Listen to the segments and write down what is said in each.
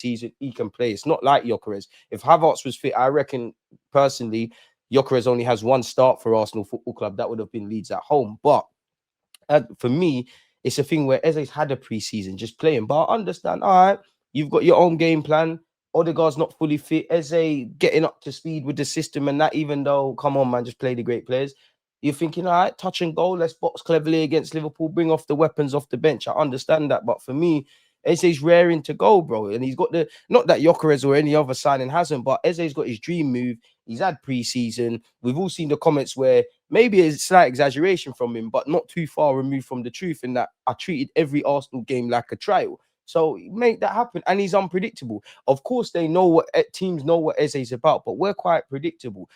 season, he can play. It's not like Gyökeres. If Havertz was fit, I reckon personally, Gyökeres only has one start for Arsenal Football Club. That would have been Leeds at home. But for me, it's a thing where Eze's had a pre-season just playing. But I understand, all right, you've got your own game plan. Odegaard's not fully fit. Eze getting up to speed with the system and that, even though, come on, man, just play the great players. You're thinking, all right, touch and go. Let's box cleverly against Liverpool. Bring off the weapons off the bench. I understand that. But for me, Eze's raring to go, bro. And he's got the, not that Gyökeres or any other signing hasn't, but Eze's got his dream move. He's had pre-season. We've all seen the comments where maybe it's a slight exaggeration from him, but not too far removed from the truth in that I treated every Arsenal game like a trial. So make that happen. And he's unpredictable. Of course, they know what teams know what Eze's about, but we're quite predictable.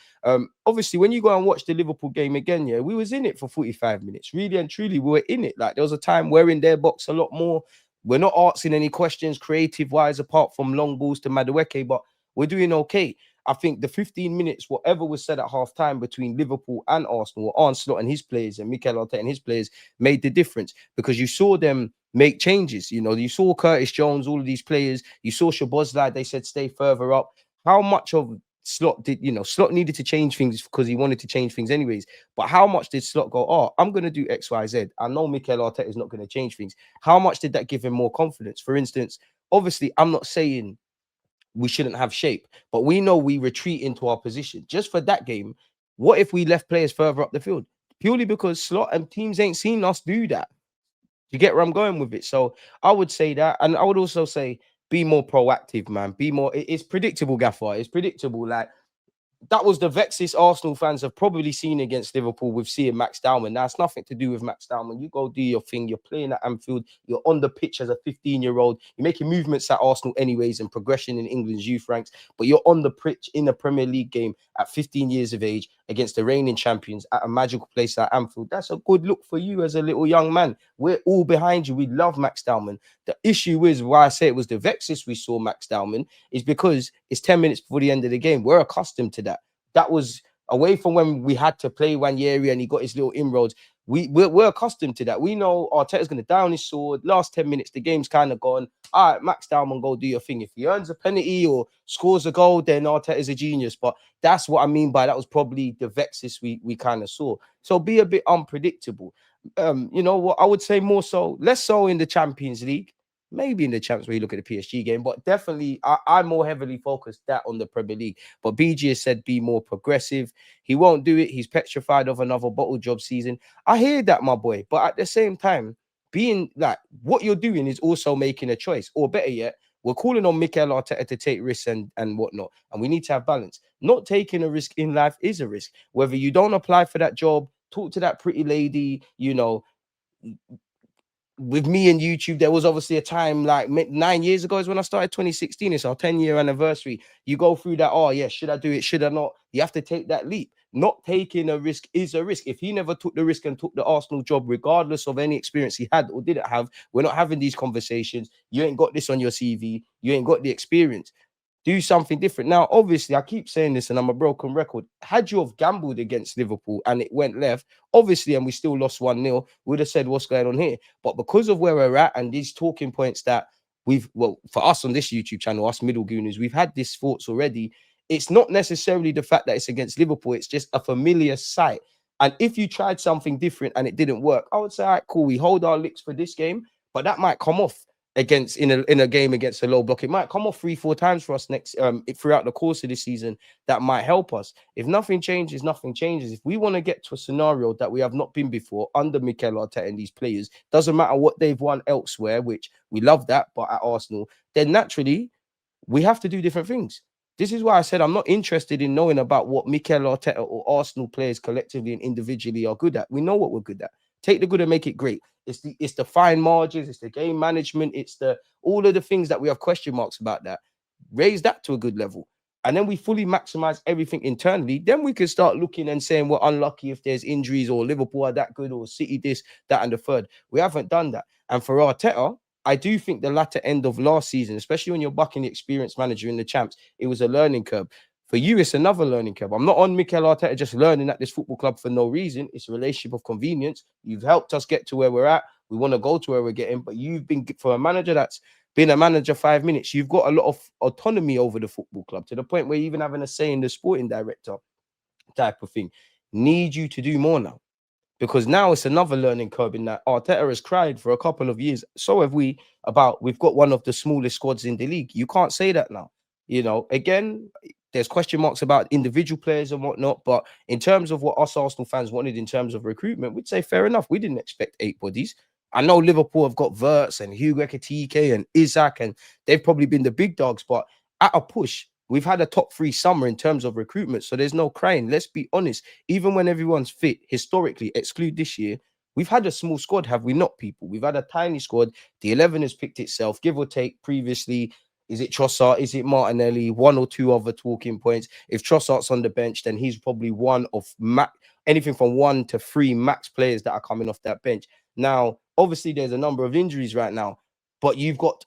Obviously, when you go and watch the Liverpool game again, yeah, we was in it for 45 minutes. Really and truly, we were in it. Like, there was a time we're in their box a lot more. We're not asking any questions creative-wise apart from long balls to Madueke, but we're doing okay. I think the 15 minutes, whatever was said at half-time between Liverpool and Arsenal, or Arne Slot and his players and Mikel Arteta and his players, made the difference because you saw them make changes. You know, you saw Curtis Jones, all of these players. You saw Szoboszlai, they said stay further up. How much of Slot did, Slot needed to change things because he wanted to change things anyways. But how much did Slot go, oh, I'm going to do X, Y, Z. I know Mikel Arteta is not going to change things. How much did that give him more confidence? For instance, obviously, I'm not saying we shouldn't have shape, but we know we retreat into our position. Just for that game, what if we left players further up the field? Purely because Slot and teams ain't seen us do that. You get where I'm going with it? So I would say that. And I would also say, be more proactive, man. Be more, it's predictable, Gaffer. It's predictable. Like, that was the vexest Arsenal fans have probably seen against Liverpool with seeing Max Dowman. That's nothing to do with Max Dowman. You go do your thing. You're playing at Anfield. You're on the pitch as a 15-year-old. You're making movements at Arsenal anyways and progression in England's youth ranks. But you're on the pitch in a Premier League game at 15 years of age against the reigning champions at a magical place like Anfield. That's a good look for you as a little young man. We're all behind you. We love Max Dowman. The issue is why I say it was the vexest we saw Max Dowman is because it's 10 minutes before the end of the game. We're accustomed to that. That was away from when we had to play Ranieri and he got his little inroads. We're accustomed to that. We know Arteta's going to down his sword. Last 10 minutes, the game's kind of gone. All right, Max Dowman, go do your thing. If he earns a penalty or scores a goal, then Arteta's a genius. But that's what I mean by that was probably the vexest we kind of saw. So be a bit unpredictable. You know what? I would say more so, less so in the Champions League. Maybe in the champs where you look at the PSG game, but definitely I'm more heavily focused that on the Premier League. But BG has said be more progressive. He won't do it. He's petrified of another bottle job season. I hear that, my boy. But at the same time, being like what you're doing is also making a choice. Or better yet, we're calling on Mikel Arteta to take risks and whatnot. And we need to have balance. Not taking a risk in life is a risk. Whether you don't apply for that job, talk to that pretty lady, with me and YouTube, there was obviously a time like 9 years ago is when I started 2016. It's our 10-year anniversary. You go through that. Oh, yeah. Should I do it? Should I not? You have to take that leap. Not taking a risk is a risk. If he never took the risk and took the Arsenal job, regardless of any experience he had or didn't have, we're not having these conversations. You ain't got this on your CV. You ain't got the experience. Do something different. Now, obviously, I keep saying this and I'm a broken record. Had you have gambled against Liverpool and it went left, obviously, and we still lost 1-0, we'd have said, what's going on here? But because of where we're at and these talking points that for us on this YouTube channel, us middle gooners, we've had these thoughts already. It's not necessarily the fact that it's against Liverpool. It's just a familiar sight. And if you tried something different and it didn't work, I would say, all right, cool, we hold our licks for this game, but that might come off against in a game against a low block. It might come off 3-4 times for us next throughout the course of this season. That might help us. If nothing changes, nothing changes. If we want to get to a scenario that we have not been before under Mikel Arteta and these players, doesn't matter what they've won elsewhere, which we love that, but at Arsenal, then naturally we have to do different things. This is why I said I'm not interested in knowing about what Mikel Arteta or Arsenal players collectively and individually are good at. We know what we're good at. Take the good and make it great. It's the fine margins, it's the game management, it's the all of the things that we have question marks about that. Raise that to a good level. And then we fully maximize everything internally. Then we can start looking and saying we're unlucky if there's injuries or Liverpool are that good or City this, that, and the third. We haven't done that. And for Arteta, I do think the latter end of last season, especially when you're bucking the experienced manager in the champs, it was a learning curve. For you, it's another learning curve. I'm not on Mikel Arteta just learning at this football club for no reason. It's a relationship of convenience. You've helped us get to where we're at. We want to go to where we're getting, but you've been, for a manager that's been a manager 5 minutes, you've got a lot of autonomy over the football club to the point where you're even having a say in the sporting director type of thing. Need you to do more now. Because now it's another learning curve in that Arteta has cried for a couple of years. So have we about we've got one of the smallest squads in the league. You can't say that now. Again, there's question marks about individual players and whatnot. But in terms of what us Arsenal fans wanted in terms of recruitment, we'd say fair enough. We didn't expect 8 bodies. I know Liverpool have got Wirtz and Hugo Ekitike and Isaac, and they've probably been the big dogs. But at a push, we've had a top 3 summer in terms of recruitment. So there's no crying. Let's be honest. Even when everyone's fit, historically, exclude this year, we've had a small squad, have we not, people? We've had a tiny squad. The 11 has picked itself, give or take previously. Is it Trossard? Is it Martinelli? One or two other talking points. If Trossard's on the bench, then he's probably one of anything from 1 to 3 max players that are coming off that bench. Now, obviously, there's a number of injuries right now, but you've got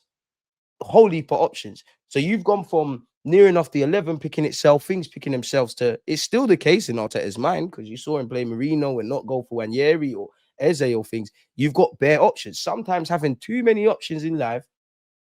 a whole heap of options. So you've gone from near enough the 11 picking itself, things picking themselves to, it's still the case in Arteta's mind because you saw him play Marino and not go for Wanyeri or Eze or things. You've got bare options. Sometimes having too many options in life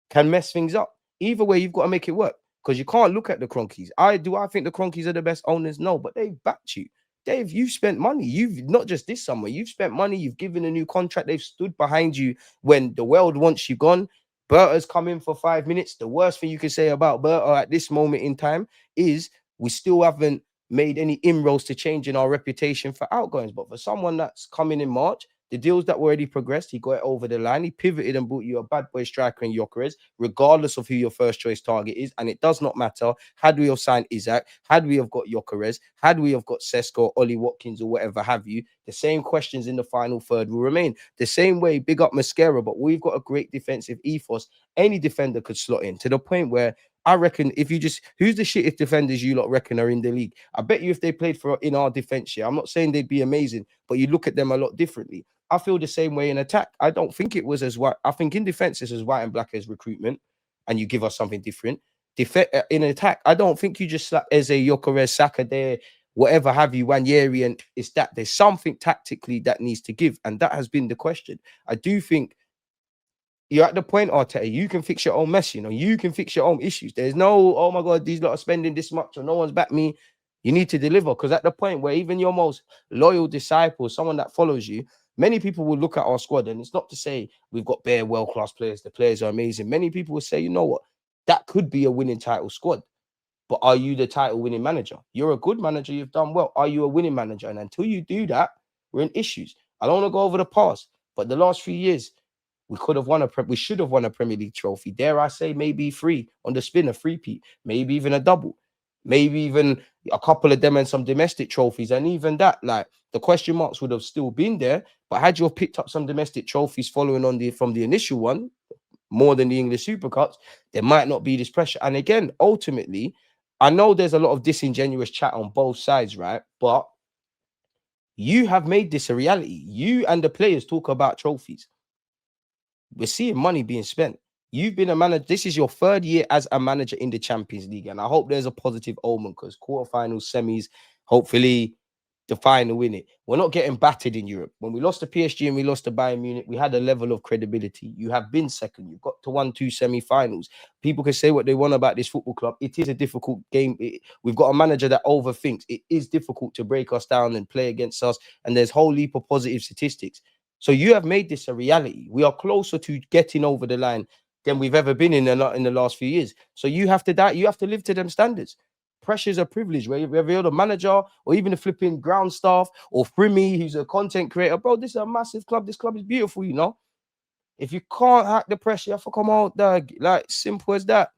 can mess things up. Either way, you've got to make it work because you can't look at the Cronkies. I think the Cronkies are the best owners? No, but they've backed you. Dave, you've spent money. You've not just this summer, you've spent money. You've given a new contract. They've stood behind you when the world wants you gone. Berta's come in for 5 minutes. The worst thing you can say about Berta at this moment in time is we still haven't made any inroads to changing our reputation for outgoings. But for someone that's coming in March, the deals that were already progressed, he got it over the line. He pivoted and brought you a bad boy striker in Gyökeres, regardless of who your first choice target is. And it does not matter. Had we have signed Isaac, had we have got Gyökeres, had we have got Sesko, Ollie Watkins, or whatever have you, the same questions in the final third will remain. The same way, big up Mascara, but we've got a great defensive ethos. Any defender could slot in to the point where I reckon if you just, who's the shittest defenders you lot reckon are in the league? I bet you if they played in our defense here, I'm not saying they'd be amazing, but you look at them a lot differently. I feel the same way in attack. I don't think it was as white. I think in defense it's as white and black as recruitment, and you give us something different. In attack, I don't think you just slap Eze, Gyökeres, Saka there, whatever have you, Wanyeri, and it's that there's something tactically that needs to give, and that has been the question. I do think you're at the point, Arteta, you can fix your own mess, you can fix your own issues. There's no, oh my God, these lot are spending this much or no one's back me. You need to deliver because at the point where even your most loyal disciple, someone that follows you, many people will look at our squad, and it's not to say we've got bare world-class players. The players are amazing. Many people will say, you know what, that could be a winning title squad. But are you the title winning manager? You're a good manager. You've done well. Are you a winning manager? And until you do that, we're in issues. I don't want to go over the past, but the last few years, we should have won a Premier League trophy. Dare I say, maybe 3 on the spin, a 3-peat, maybe even a double, maybe even a couple of them and some domestic trophies. And even that, like the question marks would have still been there. But had you picked up some domestic trophies following on from the initial one, more than the English Super Cups, there might not be this pressure. And again, ultimately, I know there's a lot of disingenuous chat on both sides, right? But you have made this a reality. You and the players talk about trophies. We're seeing money being spent. You've been a manager. This is your 3rd year as a manager in the Champions League. And I hope there's a positive omen because quarterfinals, semis, hopefully the final win it. We're not getting battered in Europe. When we lost to PSG and we lost to Bayern Munich, we had a level of credibility. You have been second. You've got to 1-2 semi-finals. People can say what they want about this football club. It is a difficult game. We've got a manager that overthinks. It is difficult to break us down and play against us. And there's a whole heap of positive statistics. So you have made this a reality. We are closer to getting over the line than we've ever been in the last few years. So you have to live to them standards. Pressure's a privilege, whether you're the manager or even the flipping ground staff or Frimmy, who's a content creator. Bro, this is a massive club. This club is beautiful, If you can't hack the pressure, you have to come out, dog. Like, simple as that.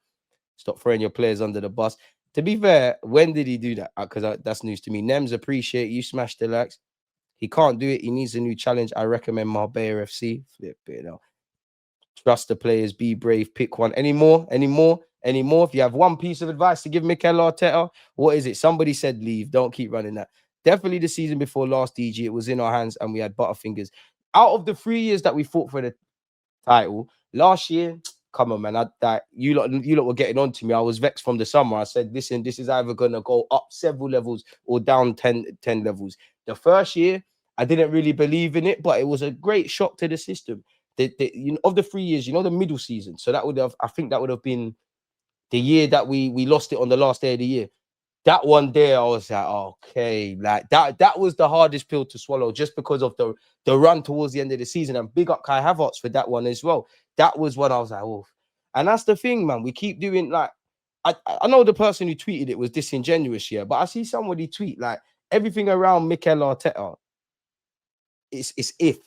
Stop throwing your players under the bus. To be fair, when did he do that? Because that's news to me. Nems, appreciate you. Smash the likes. He can't do it. He needs a new challenge. I recommend Marbella FC. Flip it out. Trust the players. Be brave. Pick one. Any more? If you have one piece of advice to give Mikel Arteta, what is it? Somebody said leave. Don't keep running that. Definitely the season before last, DG. It was in our hands and we had butterfingers. Out of the 3 years that we fought for the title, last year, come on, man. You lot were getting on to me. I was vexed from the summer. I said, listen, this is either going to go up several levels or down 10 levels. The first year, I didn't really believe in it, but it was a great shock to the system. of the 3 years, the middle season. So I think that would have been the year that we lost it on the last day of the year. That one there, I was like, okay, like that was the hardest pill to swallow, just because of the run towards the end of the season. And big up Kai Havertz for that one as well. That was when I was like, oh. And that's the thing, man. We keep doing like, I know the person who tweeted it was disingenuous, yeah, but I see somebody tweet like everything around Mikel Arteta, it's if.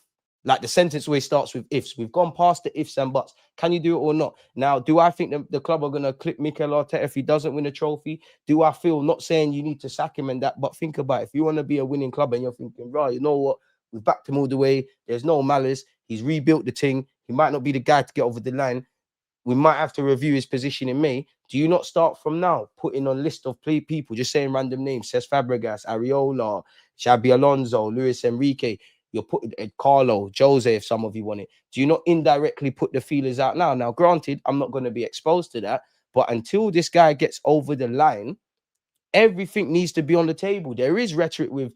Like the sentence always starts with ifs. We've gone past the ifs and buts. Can you do it or not? Now, do I think the club are going to clip Mikel Arteta if he doesn't win a trophy? Do I feel, not saying you need to sack him and that, but think about it. If you want to be a winning club and you're thinking, right, you know what? We've backed him all the way. There's no malice. He's rebuilt the thing. He might not be the guy to get over the line. We might have to review his position in May. Do you not start from now, putting on a list of people, just saying random names, Cesc Fabregas, Areola, Xabi Alonso, Luis Enrique? You're putting Carlo, Jose, if some of you want it. Do you not indirectly put the feelers out now? Now, granted, I'm not going to be exposed to that, but until this guy gets over the line, everything needs to be on the table. There is rhetoric with,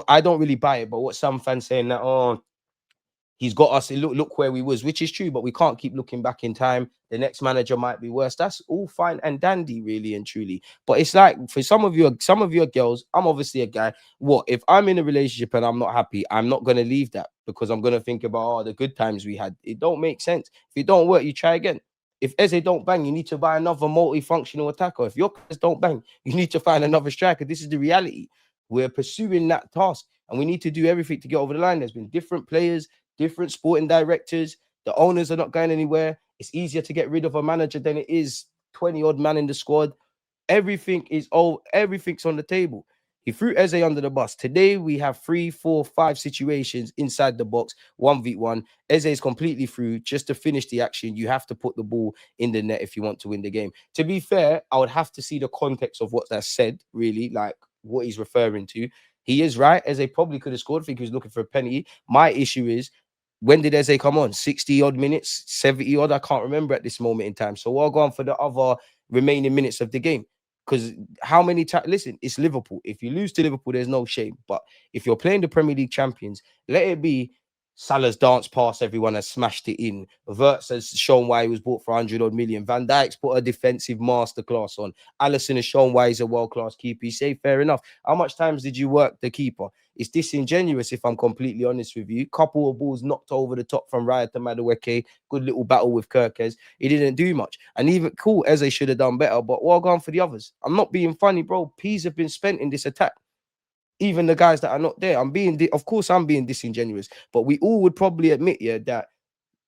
I don't really buy it, but what some fans saying that, he's got us, look where we was, which is true, but we can't keep looking back in time. The next manager might be worse. That's all fine and dandy, really and truly. But it's like, for some of your girls, I'm obviously a guy. What if I'm in a relationship and I'm not happy? I'm not going to leave that because I'm going to think about the good times we had. It don't make sense. If it don't work, you try again. If Eze don't bang, you need to buy another multifunctional attacker. If your players don't bang, you need to find another striker. This is the reality. We're pursuing that task, and we need to do everything to get over the line. There's been different players, different sporting directors. The owners are not going anywhere. It's easier to get rid of a manager than it is 20 odd man in the squad. Everything's on the table. He threw Eze under the bus. Today we have 3, 4, 5 situations inside the box, 1v1. Eze is completely through. Just to finish the action, you have to put the ball in the net if you want to win the game. To be fair, I would have to see the context of what that's said, really, like what he's referring to. He is right. Eze probably could have scored. I think he was looking for a penalty. My issue is, when did Eze come on? 60 odd minutes, 70 odd? I can't remember at this moment in time. So I'll go on for the other remaining minutes of the game. Because how many times? Listen, it's Liverpool. If you lose to Liverpool, there's no shame. But if you're playing the Premier League champions, let it be Salah's dance past everyone has smashed it in. Verts has shown why he was bought for 100 odd million. Van Dijk's put a defensive masterclass on. Alisson has shown why he's a world-class keeper. You say, fair enough. How much times did you work the keeper? It's disingenuous, if I'm completely honest with you. Couple of balls knocked over the top from Raya to Madueke. Good little battle with Kirkes. He didn't do much. And even cool, Eze should have done better. But well gone for the others. I'm not being funny, bro. P's have been spent in this attack. Even the guys that are not there. Of course, I'm being disingenuous. But we all would probably admit, yeah, that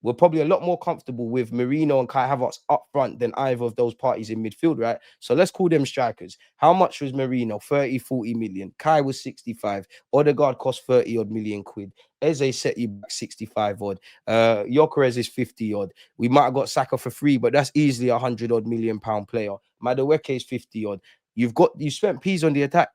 we're probably a lot more comfortable with Merino and Kai Havertz up front than either of those parties in midfield, right? So let's call them strikers. How much was Merino? 30, 40 million. Kai was 65. Odegaard cost 30 odd million quid. Eze set you back 65 odd. Gyökeres is 50 odd. We might have got Saka for free, but that's easily a 100 odd million pound player. Madueke is 50 odd. You spent P's on the attack.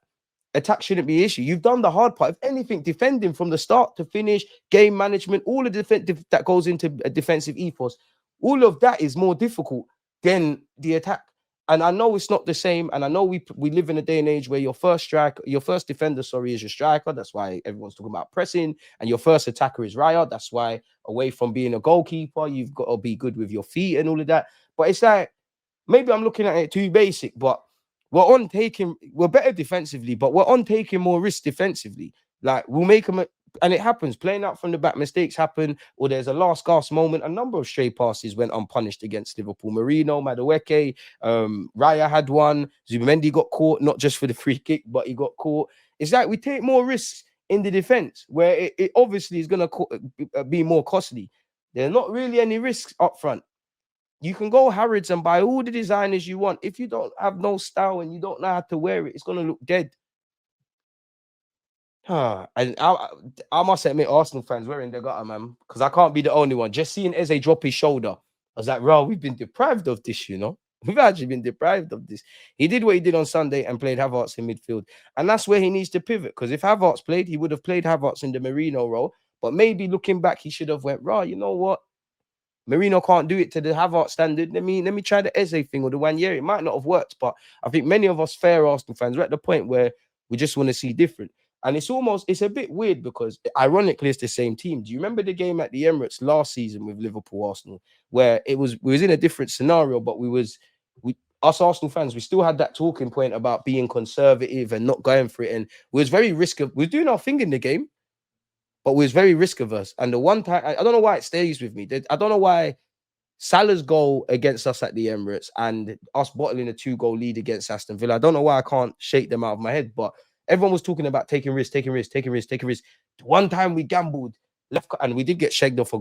Attack shouldn't be an issue. You've done the hard part. If anything, defending from the start to finish, game management, all of the that goes into a defensive ethos, all of that is more difficult than the attack. And I know it's not the same. And I know we live in a day and age where your first defender, is your striker. That's why everyone's talking about pressing. And your first attacker is Raya. That's why, away from being a goalkeeper, you've got to be good with your feet and all of that. But it's like, maybe I'm looking at it too basic, but we're better defensively, but we're on taking more risks defensively. Like, we'll make them, and it happens. Playing out from the back, mistakes happen, or there's a last gasp moment. A number of stray passes went unpunished against Liverpool. Marino, Madueke, Raya had one. Zubimendi got caught, not just for the free kick, but he got caught. It's like we take more risks in the defense, where it obviously is going to be more costly. There's not really any risks up front. You can go Harrods and buy all the designers you want. If you don't have no style and you don't know how to wear it, it's going to look dead. And I must admit, Arsenal fans, we're in the gutter, man, because I can't be the only one. Just seeing Eze drop his shoulder, I was like, bro, we've been deprived of this, We've actually been deprived of this. He did what he did on Sunday and played Havertz in midfield. And that's where he needs to pivot, because if Havertz played, he would have played Havertz in the Merino role. But maybe looking back, he should have went, you know what? Merino can't do it to the Havertz standard. Let me try the Eze thing or the 1 year. It might not have worked, but I think many of us fair Arsenal fans are at the point where we just want to see different. And it's a bit weird because ironically, it's the same team. Do you remember the game at the Emirates last season with Liverpool Arsenal, where we was in a different scenario, but we us Arsenal fans, we still had that talking point about being conservative and not going for it. And we was very we was doing our thing in the game, but we was very risk averse. And the one time, I don't know why it stays with me. I don't know why Salah's goal against us at the Emirates and us bottling a 2-goal lead against Aston Villa. I don't know why I can't shake them out of my head, but everyone was talking about taking risks. One time we gambled left, and we did get shagged off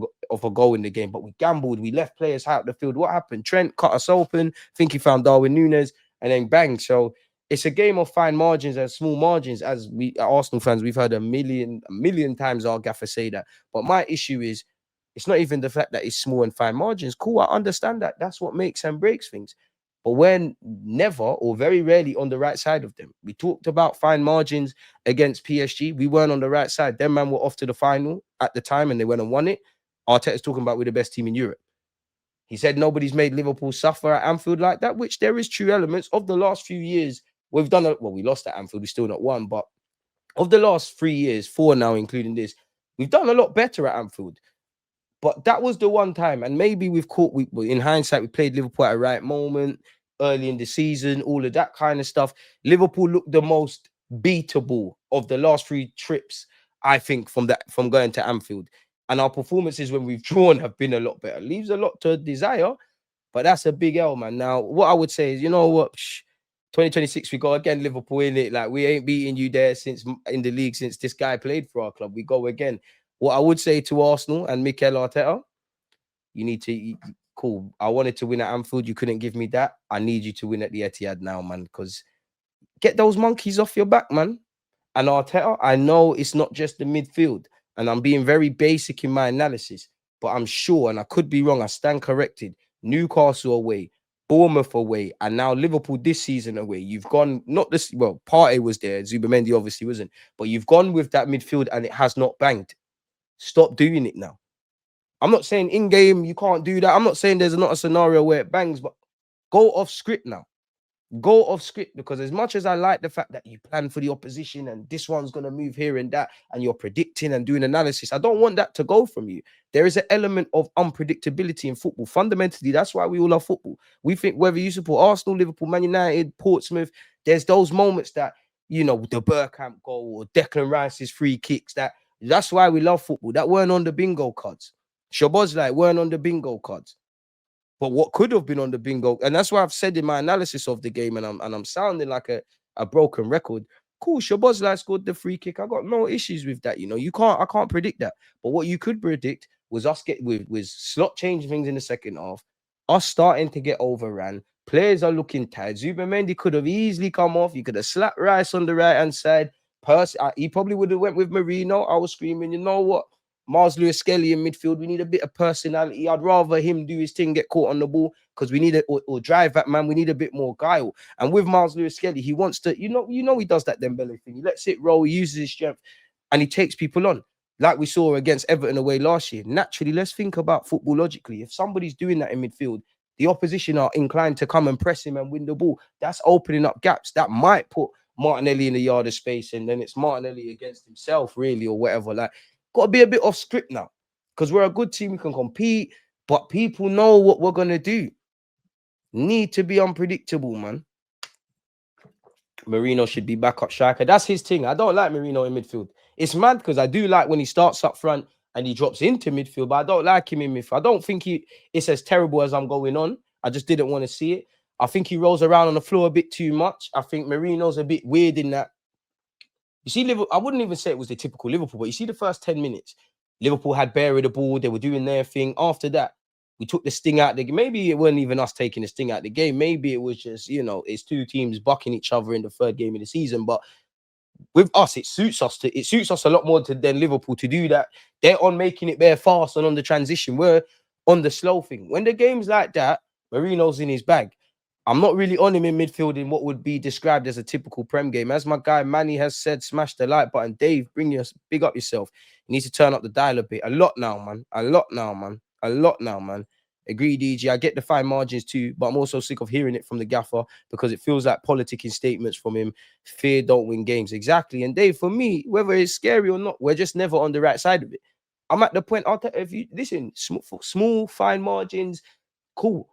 a goal in the game, but we gambled. We left players high up the field. What happened? Trent cut us open. Think he found Darwin Núñez, and then bang. So it's a game of fine margins and small margins. As we Arsenal fans, we've heard a million times our gaffer say that. But my issue is, it's not even the fact that it's small and fine margins. Cool, I understand that. That's what makes and breaks things. But we're never or very rarely on the right side of them. We talked about fine margins against PSG. We weren't on the right side. Them man were off to the final at the time and they went and won it. Arteta's talking about we're the best team in Europe. He said nobody's made Liverpool suffer at Anfield like that, which there is true elements of the last few years. We've done we lost at Anfield. We still not won, but of the last 3 years, 4 now, including this, we've done a lot better at Anfield. But that was the one time, and maybe in hindsight, we played Liverpool at the right moment, early in the season, all of that kind of stuff. Liverpool looked the most beatable of the last 3 trips, I think, from going to Anfield. And our performances when we've drawn have been a lot better. Leaves a lot to desire, but that's a big L, man. Now, what I would say is, you know what? 2026, we go again, Liverpool in it. Like, we ain't beating you there in the league since this guy played for our club. We go again. What I would say to Arsenal and Mikel Arteta, you need to, cool. I wanted to win at Anfield. You couldn't give me that. I need you to win at the Etihad now, man, because get those monkeys off your back, man. And Arteta, I know it's not just the midfield, and I'm being very basic in my analysis, but I'm sure, and I could be wrong, I stand corrected. Newcastle away, Bournemouth away, and now Liverpool this season away. You've gone, Partey was there, Zubamendi obviously wasn't, but you've gone with that midfield and it has not banged. Stop doing it now. I'm not saying in-game you can't do that. I'm not saying there's not a scenario where it bangs, but go off script now. Go off script, because as much as I like the fact that you plan for the opposition and this one's going to move here and that, and you're predicting and doing analysis, I don't want that to go from you. There is an element of unpredictability in football. Fundamentally, that's why we all love football. We think whether you support Arsenal, Liverpool, Man United, Portsmouth, there's those moments that, the Bergkamp goal or Declan Rice's free kicks, that's why we love football. That weren't on the bingo cards. Szoboszlai weren't on the bingo cards. But what could have been on the bingo, and that's why I've said in my analysis of the game, and I'm sounding like a broken record. Cool, Szoboszlai scored the free kick. I got no issues with that. I can't predict that. But what you could predict was us was slot changing things in the second half, us starting to get overran. Players are looking tired. Zubamendi could have easily come off. You could have slapped Rice on the right-hand side. He probably would have went with Marino. I was screaming, you know what? Mars Lewis Skelly in midfield, we need a bit of personality. I'd rather him do his thing, get caught on the ball, because we need or drive that man. We need a bit more guile. And with Mars Lewis Skelly, he wants to, he does that Dembele thing. He lets it roll, he uses his strength, and he takes people on. Like we saw against Everton away last year. Naturally, let's think about football logically. If somebody's doing that in midfield, the opposition are inclined to come and press him and win the ball. That's opening up gaps. That might put Martinelli in the yard of space, and then it's Martinelli against himself, really, or whatever. Like, got to be a bit off script now, because we're a good team. We can compete, but people know what we're going to do. Need to be unpredictable, man. Marino should be backup striker. That's his thing. I don't like Marino in midfield. It's mad, because I do like when he starts up front and he drops into midfield, but I don't like him in midfield. I don't think it's as terrible as I'm going on. I just didn't want to see it. I think he rolls around on the floor a bit too much. I think Marino's a bit weird in that. You see, Liverpool, I wouldn't even say it was the typical Liverpool, but you see the first 10 minutes, Liverpool had buried the ball. They were doing their thing. After that, we took the sting out of the game. Maybe it wasn't even us taking the sting out of the game. Maybe it was just, it's two teams bucking each other in the third game of the season. But with us, it suits us a lot more than Liverpool to do that. They're on making it bare fast and on the transition. We're on the slow thing. When the game's like that, Marino's in his bag. I'm not really on him in midfield in what would be described as a typical Prem game. As my guy Manny has said, smash the like button. Dave, big up yourself. You need to turn up the dial a bit. A lot now, man. Agreed, EG. I get the fine margins too, but I'm also sick of hearing it from the gaffer because it feels like politicking statements from him. Fear don't win games. Exactly. And Dave, for me, whether it's scary or not, we're just never on the right side of it. I'm at the point, if you listen, small, fine margins, cool.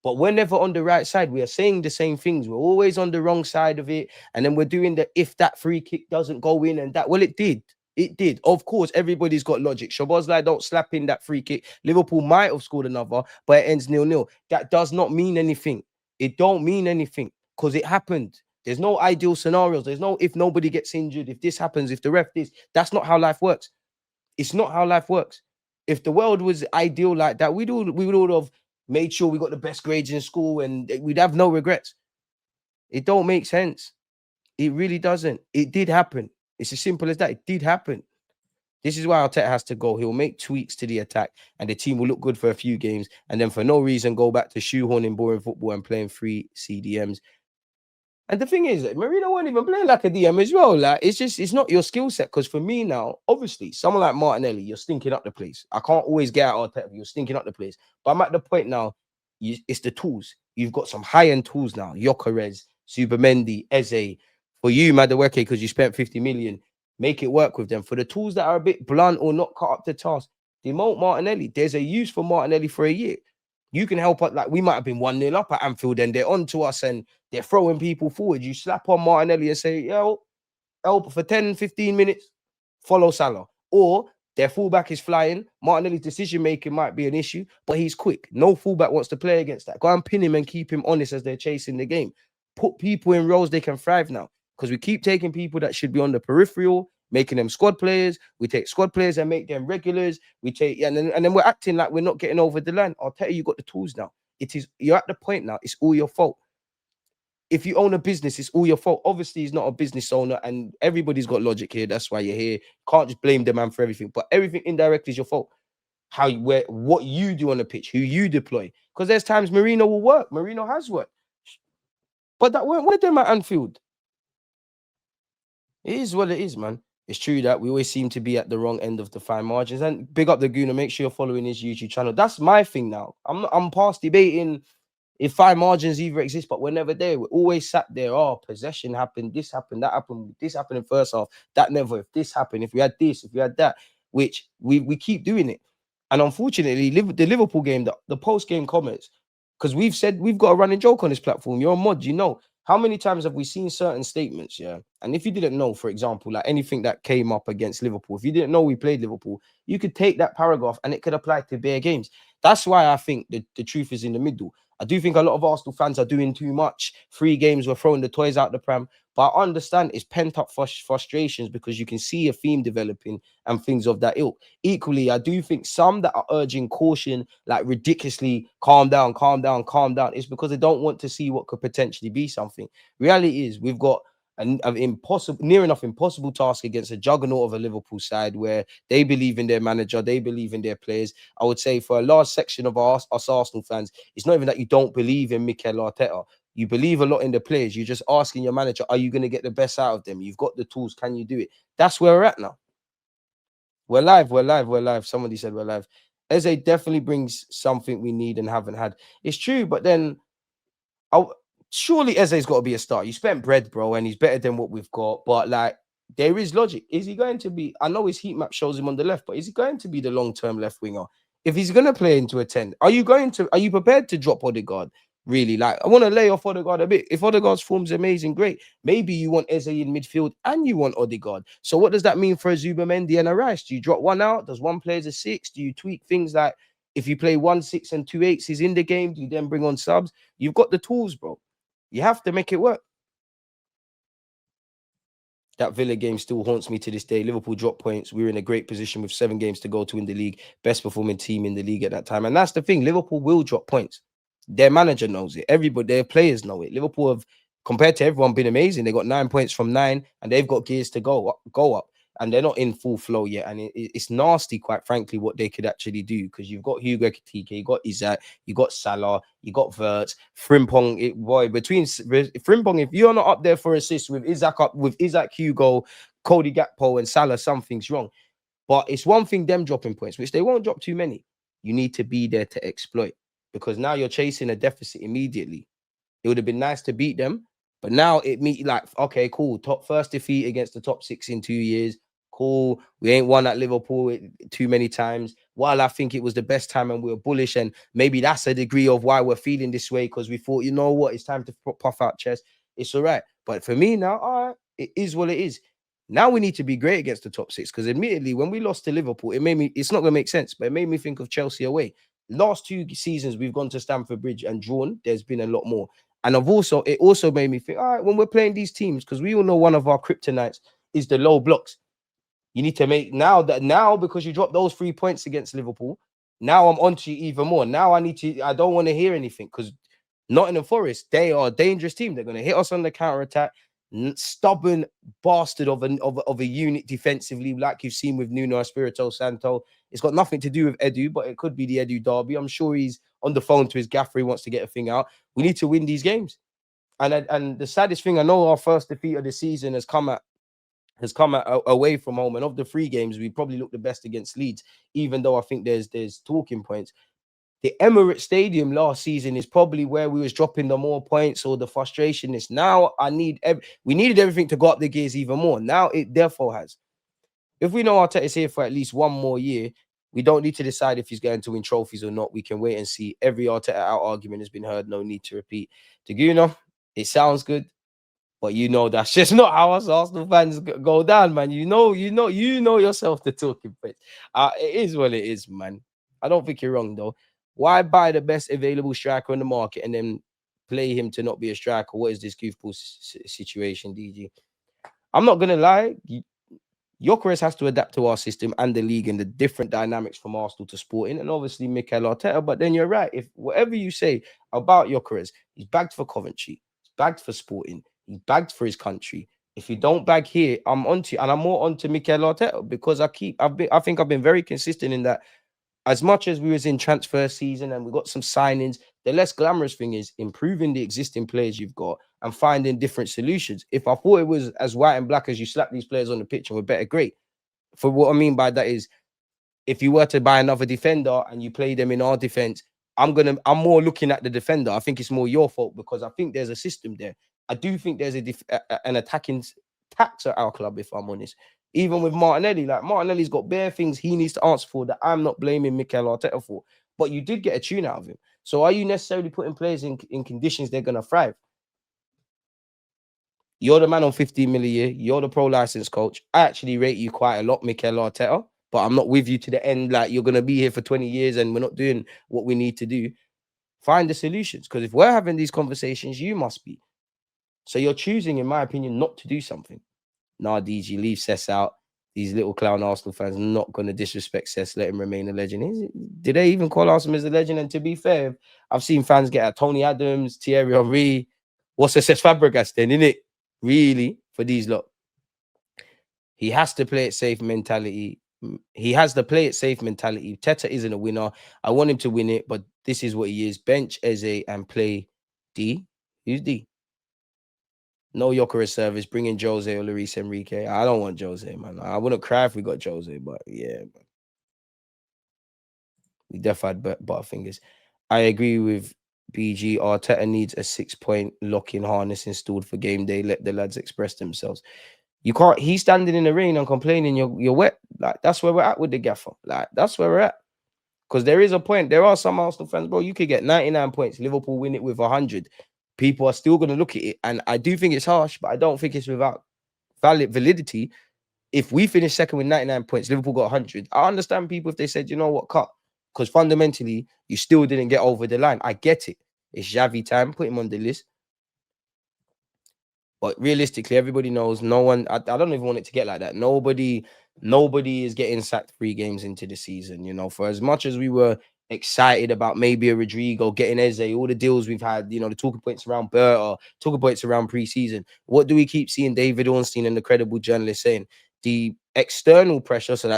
But we're never on the right side. We are saying the same things. We're always on the wrong side of it. And then we're doing the if that free kick doesn't go in and that. Well, it did. It did. Of course, everybody's got logic. Szoboszlai don't slap in that free kick. Liverpool might have scored another, but it ends 0-0. That does not mean anything. It don't mean anything because it happened. There's no ideal scenarios. There's no if nobody gets injured, if this happens, if the ref this. That's not how life works. It's not how life works. If the world was ideal like that, we would all have made sure we got the best grades in school and we'd have no regrets. It don't make sense. It really doesn't. It did happen. It's as simple as that. It did happen. This is why Arteta has to go. He'll make tweaks to the attack and the team will look good for a few games and then for no reason go back to shoehorning boring football and playing free CDMs. And the thing is, Marino won't even play like a DM as well. Like, it's not your skill set. Because for me now, obviously, someone like Martinelli, you're stinking up the place. I can't always get out Arteta. You're stinking up the place. But I'm at the point now, it's the tools. You've got some high-end tools now. Gyökeres, Zubimendi, Eze. For you, Madueke, because you spent 50 million, make it work with them. For the tools that are a bit blunt or not cut up to task, demote Martinelli. There's a use for Martinelli for a year. You can help us. Like, we might have been 1-0 up at Anfield and they're on to us and they're throwing people forward. You slap on Martinelli and say, yo, help for 10, 15 minutes, follow Salah. Or their fullback is flying. Martinelli's decision-making might be an issue, but he's quick. No fullback wants to play against that. Go and pin him and keep him honest as they're chasing the game. Put people in roles they can thrive now. Because we keep taking people that should be on the peripheral, making them squad players. We take squad players and make them regulars. We take, and then we're acting like we're not getting over the line. I'll tell you, you got the tools now. You're at the point now. It's all your fault. If you own a business, it's all your fault. Obviously, he's not a business owner, and everybody's got logic here. That's why you're here. Can't just blame the man for everything. But everything indirectly is your fault. What you do on the pitch, who you deploy. Because there's times Marino will work. Marino has worked. But that weren't one of them at Anfield. It is what it is, man. It's true that we always seem to be at the wrong end of the fine margins. And big up the Gooner. Make sure you're following his YouTube channel. That's my thing now. I'm past debating if fine margins either exist, but we're never there. We're always sat there. Oh, possession happened. This happened. That happened. This happened in first half. That never. If this happened. If we had this. If we had that. Which we keep doing it. And unfortunately, the Liverpool game, the post-game comments, because we've said we've got a running joke on this platform. You're a mod, you know. How many times have we seen certain statements? Yeah. And if you didn't know, for example, like anything that came up against Liverpool, if you didn't know we played Liverpool, you could take that paragraph and it could apply to bare games. That's why I think the truth is in the middle. I do think a lot of Arsenal fans are doing too much. 3 games, we're throwing the toys out the pram. But I understand it's pent-up frustrations because you can see a theme developing and things of that ilk. Equally, I do think some that are urging caution, like ridiculously, calm down, calm down, calm down, it's because they don't want to see what could potentially be something. Reality is we've got an near enough impossible task against a juggernaut of a Liverpool side where they believe in their manager, they believe in their players. I would say for a large section of us Arsenal fans, it's not even that you don't believe in Mikel Arteta. You believe a lot in the players. You're just asking your manager, are you going to get the best out of them? You've got the tools. Can you do it? That's where we're at now. We're live. We're live. We're live. Somebody said we're live. Eze definitely brings something we need and haven't had. It's true, but then surely Eze's got to be a star. You spent bread, bro, and he's better than what we've got. But like, there is logic. Is he going to be? I know his heat map shows him on the left, but is he going to be the long-term left winger? If he's going to play into a 10, are you prepared to drop Odegaard? Really, like, I want to lay off Odegaard a bit. If Odegaard's form's amazing, great. Maybe you want Eze in midfield and you want Odegaard. So what does that mean for a Zubimendi and a Rice? Do you drop one out? Does one play as a 6? Do you tweak things like if you play 1 6 and 2 8s is in the game? Do you then bring on subs? You've got the tools, bro. You have to make it work. That Villa game still haunts me to this day. Liverpool dropped points. We were in a great position with 7 games to go to win the league. Best performing team in the league at that time. And that's the thing. Liverpool will drop points. Their manager knows it. Everybody, their players know it. Liverpool have, compared to everyone, been amazing. They got 9 points from 9, and they've got gears to go up. And they're not in full flow yet. And it's nasty, quite frankly, what they could actually do. Because you've got Hugo Ekitike, you got Isak, you got Salah, you got Wirtz, Frimpong. Between Frimpong, if you're not up there for assists with Isak, Hugo, Cody Gakpo, and Salah, something's wrong. But it's one thing them dropping points, which they won't drop too many. You need to be there to exploit. because now you're chasing a deficit immediately. It would have been nice to beat them, but now it meet like, okay, cool. First defeat against the top 6 in 2 years. Cool. We ain't won at Liverpool too many times. While I think it was the best time and we were bullish, and maybe that's a degree of why we're feeling this way, because we thought, you know what, it's time to puff out chest. It's all right. But for me now, all right, it is what it is. Now we need to be great against the top 6, because admittedly, when we lost to Liverpool, it's not going to make sense, but it made me think of Chelsea away. Last 2 seasons, we've gone to Stamford Bridge and drawn. There's been a lot more. And it also made me think, all right, when we're playing these teams, because we all know one of our kryptonites is the low blocks. You need to make now because you dropped those 3 points against Liverpool. Now I'm onto you even more. Now I don't want to hear anything, because Nottingham Forest, they are a dangerous team. They're going to hit us on the counter attack. Stubborn bastard of a unit defensively, like you've seen with Nuno Espirito Santo. It's got nothing to do with Edu, but it could be the Edu derby. I'm sure he's on the phone to his gaffer. He wants to get a thing out. We need to win these games. And the saddest thing, I know our first defeat of the season has come away from home, and of the 3 games, we probably looked the best against Leeds, even though I think there's talking points. The Emirates Stadium last season is probably where we was dropping the more points or the frustration is. Now we needed everything to go up the gears even more. Now it therefore has. If we know Arteta is here for at least 1 more year, we don't need to decide if he's going to win trophies or not. We can wait and see. Every Arteta out argument has been heard. No need to repeat. To Gooner, it sounds good, but you know that's just not how us Arsenal fans go down, man. You know yourself the talking point. It is what it is, man. I don't think you're wrong though. Why buy the best available striker on the market and then play him to not be a striker? What is this goofball situation, DG? I'm not gonna lie. Gyökeres has to adapt to our system and the league and the different dynamics from Arsenal to Sporting, and obviously Mikel Arteta. But then you're right. If whatever you say about Gyökeres, he's bagged for Coventry, he's bagged for Sporting, he's bagged for his country. If you don't bag here, I'm onto you, and I'm more onto Mikel Arteta, because I think I've been very consistent in that. As much as we was in transfer season and we got some signings, the less glamorous thing is improving the existing players you've got and finding different solutions. If I thought it was as white and black as you slap these players on the pitch and we're better, great. For what I mean by that is, if you were to buy another defender and you play them in our defense, I'm more looking at the defender. I think it's more your fault, because I think there's a system there. I do think there's an attacking tax at our club, if I'm honest. Even with Martinelli, like Martinelli's got bare things he needs to answer for that I'm not blaming Mikel Arteta for. But you did get a tune out of him. So are you necessarily putting players in conditions they're going to thrive? You're the man on 15 million a year. You're the pro license coach. I actually rate you quite a lot, Mikel Arteta, but I'm not with you to the end. Like, you're going to be here for 20 years and we're not doing what we need to do. Find the solutions, because if we're having these conversations, you must be. So you're choosing, in my opinion, not to do something. Nah, DG, leave Cess out. These little clown Arsenal fans are not going to disrespect Cess, let him remain a legend. Did they even call Arsenal as a legend? And to be fair, I've seen fans get at Tony Adams, Thierry Henry. What's a Cess Fabregas then, innit? Really, for these lot. He has to play it safe mentality. Teta isn't a winner. I want him to win it, but this is what he is. Bench Eze and play D. Who's D? No Gyökeres service. Bring in Jose or Luis Enrique. I don't want Jose, man. I wouldn't cry if we got Jose, but yeah, man. We definitely had Butterfingers. I agree with BG. Arteta needs a 6-point lock-in harness installed for game day. Let the lads express themselves. You can't. He's standing in the rain and complaining you're wet. Like, that's where we're at with the gaffer. Like, that's where we're at. Because there is a point. There are some Arsenal fans, bro. You could get 99 points. Liverpool win it with 100. People are still going to look at it. And I do think it's harsh, but I don't think it's without validity. If we finish second with 99 points, Liverpool got 100. I understand people if they said, you know what, cut. Because fundamentally, you still didn't get over the line. I get it. It's Xavi time. Put him on the list. But realistically, everybody knows no one. I don't even want it to get like that. Nobody is getting sacked 3 games into the season. You know, for as much as we were excited about maybe a Rodrigo getting Eze, all the deals we've had, you know, the talking points around Berta, talking points around preseason. What do we keep seeing David Ornstein and the credible journalist saying? The external pressure, so that's